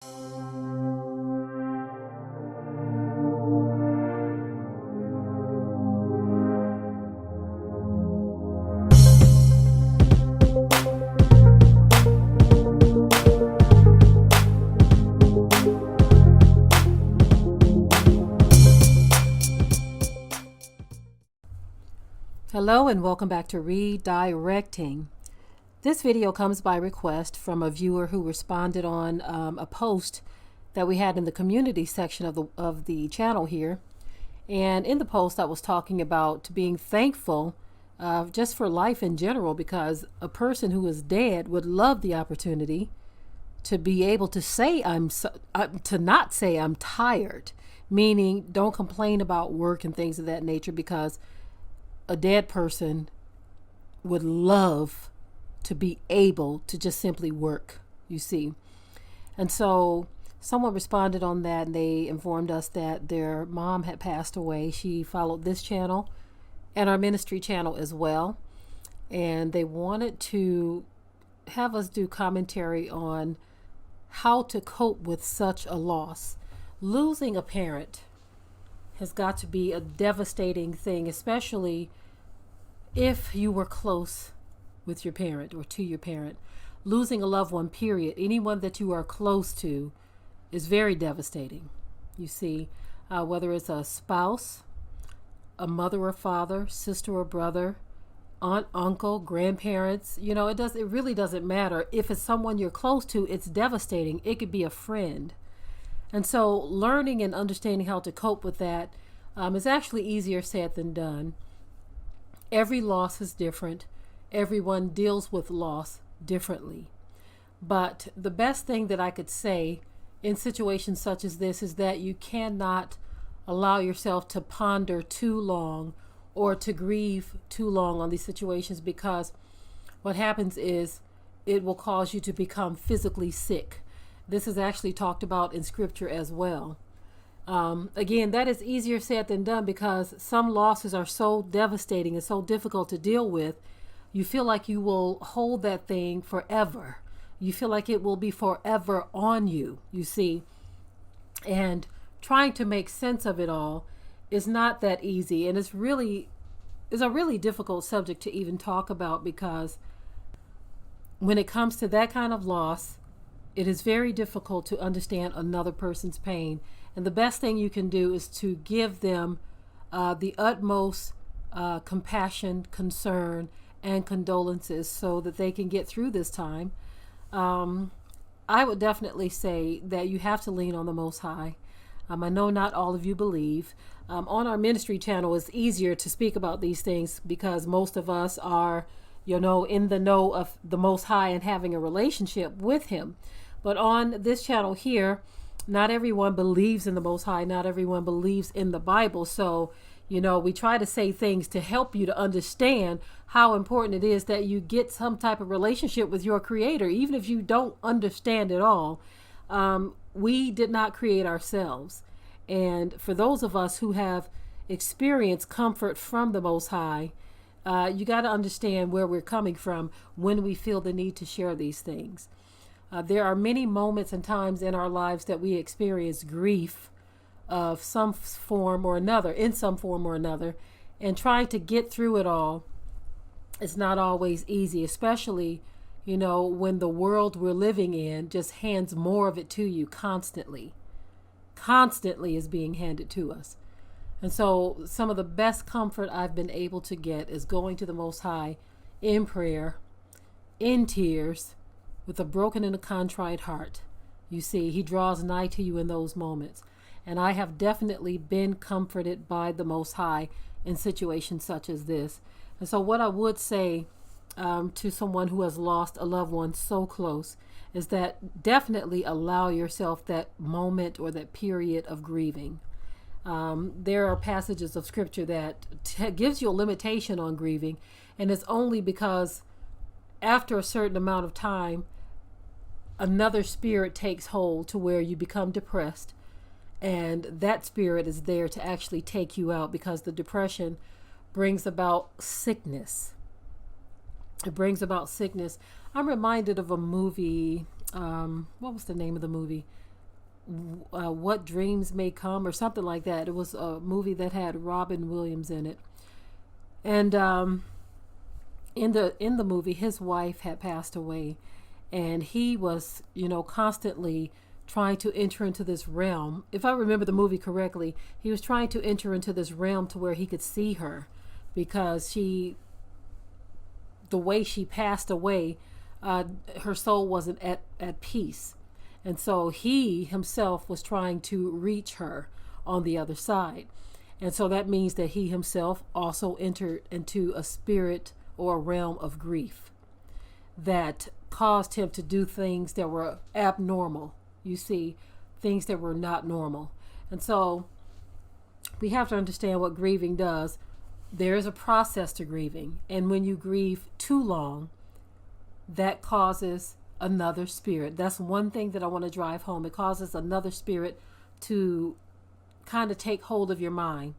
Hello and welcome back to Redirecting. This video comes by request from a viewer who responded on a post that we had in the community section of the channel here. And in the post I was talking about being thankful just for life in general, because a person who is dead would love the opportunity to be able to say to not say I'm tired, meaning don't complain about work and things of that nature, because a dead person would love to be able to just simply work, you see. And so someone responded on that, and they informed us that their mom had passed away. She followed this channel and our ministry channel as well. And they wanted to have us do commentary on how to cope with such a loss. Losing a parent has got to be a devastating thing, especially if you were close with your parent or to your parent. Losing a loved one, period, anyone that you are close to, is very devastating. You see, whether it's a spouse, a mother or father, sister or brother, aunt, uncle, grandparents, it really doesn't matter. If it's someone you're close to, it's devastating. It could be a friend. And so learning and understanding how to cope with that is actually easier said than done. Every loss is different. Everyone deals with loss differently. But the best thing that I could say in situations such as this is that you cannot allow yourself to ponder too long or to grieve too long on these situations, because what happens is it will cause you to become physically sick. This is actually talked about in scripture as well. Again, that is easier said than done, because some losses are so devastating and so difficult to deal with. You feel like you will hold that thing forever. You feel like it will be forever on you, you see. And trying to make sense of it all is not that easy. And it's a really difficult subject to even talk about, because when it comes to that kind of loss, it is very difficult to understand another person's pain. And the best thing you can do is to give them the utmost compassion, concern, and condolences so that they can get through this time. I would definitely say that you have to lean on the Most High. I know not all of you believe. On our ministry channel, it's easier to speak about these things because most of us are, in the know of the Most High and having a relationship with Him. But on this channel here, not everyone believes in the Most High. Not everyone believes in the Bible. So, we try to say things to help you to understand how important it is that you get some type of relationship with your Creator, even if you don't understand it all. We did not create ourselves. And for those of us who have experienced comfort from the Most High, you got to understand where we're coming from when we feel the need to share these things. There are many moments and times in our lives that we experience grief of some form or another, and trying to get through it all is not always easy, especially, when the world we're living in just hands more of it to you constantly is being handed to us. And so some of the best comfort I've been able to get is going to the Most High in prayer, in tears, with a broken and a contrite heart. You see, He draws nigh to you in those moments. And I have definitely been comforted by the Most High in situations such as this. And so what I would say to someone who has lost a loved one so close is that definitely allow yourself that moment or that period of grieving. There are passages of scripture that gives you a limitation on grieving, and it's only because after a certain amount of time, another spirit takes hold to where you become depressed, and that spirit is there to actually take you out, because the depression brings about sickness. It brings about sickness. I'm reminded of a movie. What was the name of the movie? What Dreams May Come, or something like that. It was a movie that had Robin Williams in it. And in the movie, his wife had passed away, and he was, constantly trying to enter into this realm. If I remember the movie correctly, he was trying to enter into this realm to where he could see her, because the way she passed away, her soul wasn't at peace. And so he himself was trying to reach her on the other side. And so that means that he himself also entered into a spirit or a realm of grief that caused him to do things that were abnormal. You see, things that were not normal. And so we have to understand what grieving does. There is a process to grieving. And when you grieve too long, that causes another spirit. That's one thing that I want to drive home. It causes another spirit to kind of take hold of your mind.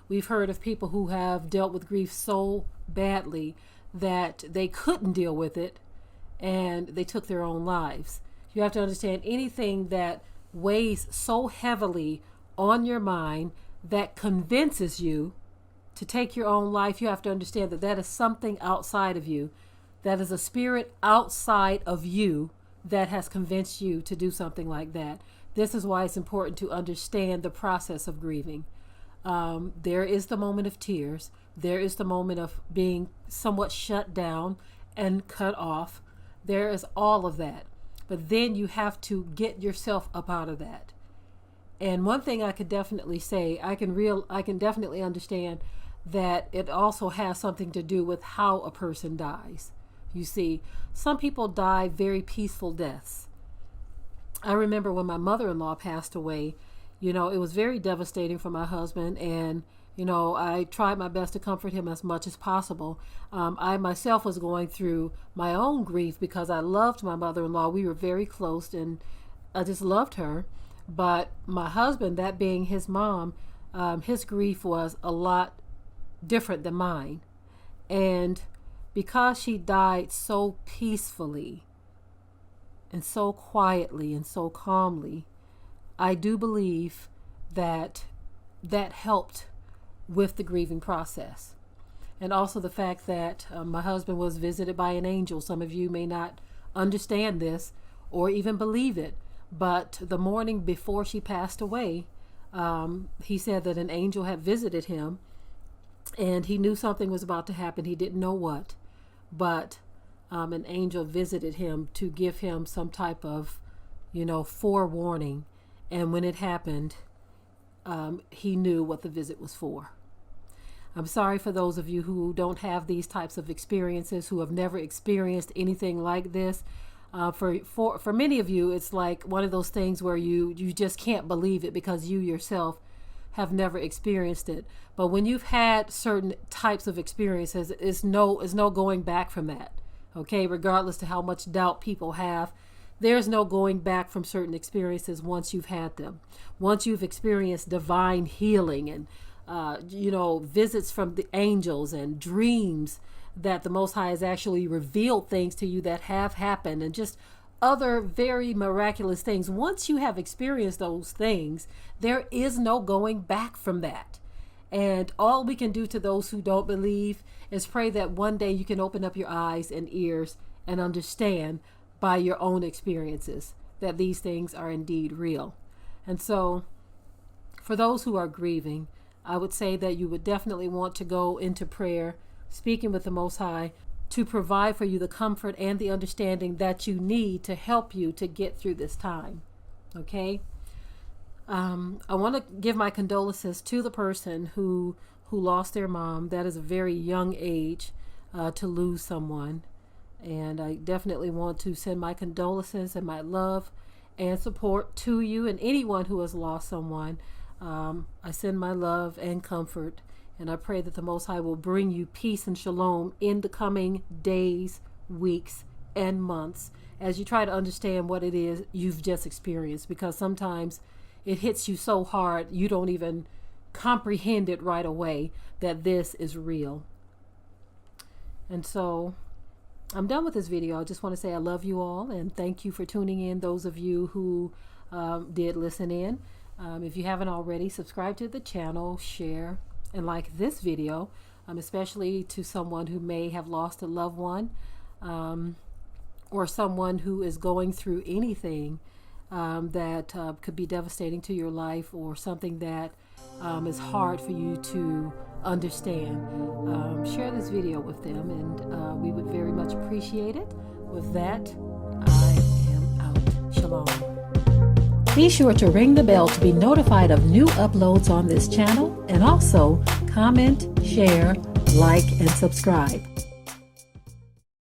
We've heard of people who have dealt with grief so badly that they couldn't deal with it and they took their own lives. You have to understand, anything that weighs so heavily on your mind that convinces you to take your own life, you have to understand that that is something outside of you. That is a spirit outside of you that has convinced you to do something like that. This is why it's important to understand the process of grieving. There is the moment of tears. There is the moment of being somewhat shut down and cut off. There is all of that. But then you have to get yourself up out of that. And one thing I could definitely say, I can definitely understand that it also has something to do with how a person dies. You see, some people die very peaceful deaths. I remember when my mother-in-law passed away, it was very devastating for my husband, and I tried my best to comfort him as much as possible. I myself was going through my own grief because I loved my mother-in-law. We were very close, and I just loved her. But my husband, that being his mom, his grief was a lot different than mine. And because she died so peacefully and so quietly and so calmly, I do believe that helped with the grieving process. And also the fact that my husband was visited by an angel. Some of you may not understand this or even believe it, but the morning before she passed away, he said that an angel had visited him, and he knew something was about to happen. He didn't know what, but an angel visited him to give him some type of, forewarning. And when it happened, he knew what the visit was for. I'm sorry for those of you who don't have these types of experiences, who have never experienced anything like this. For many of you, it's like one of those things where you just can't believe it because you yourself have never experienced it. But when you've had certain types of experiences, it's no going back from that. Okay, regardless to how much doubt people have, there's no going back from certain experiences once you've had them. Once you've experienced divine healing and visits from the angels and dreams that the Most High has actually revealed things to you that have happened, and just other very miraculous things. Once you have experienced those things, there is no going back from that. And all we can do to those who don't believe is pray that one day you can open up your eyes and ears and understand by your own experiences that these things are indeed real. And so for those who are grieving, I would say that you would definitely want to go into prayer, speaking with the Most High, to provide for you the comfort and the understanding that you need to help you to get through this time. Okay? I want to give my condolences to the person who lost their mom. That is a very young age to lose someone. And I definitely want to send my condolences and my love and support to you and anyone who has lost someone. I send my love and comfort, and I pray that the Most High will bring you peace and shalom in the coming days, weeks, and months as you try to understand what it is you've just experienced, because sometimes it hits you so hard you don't even comprehend it right away that this is real. And so I'm done with this video. I just want to say I love you all and thank you for tuning in. Those of you who did listen in. If you haven't already, subscribe to the channel, share, and like this video, especially to someone who may have lost a loved one, or someone who is going through anything that could be devastating to your life, or something that is hard for you to understand. Share this video with them, and we would very much appreciate it. With that, I am out. Shalom. Be sure to ring the bell to be notified of new uploads on this channel, and also comment, share, like, and subscribe.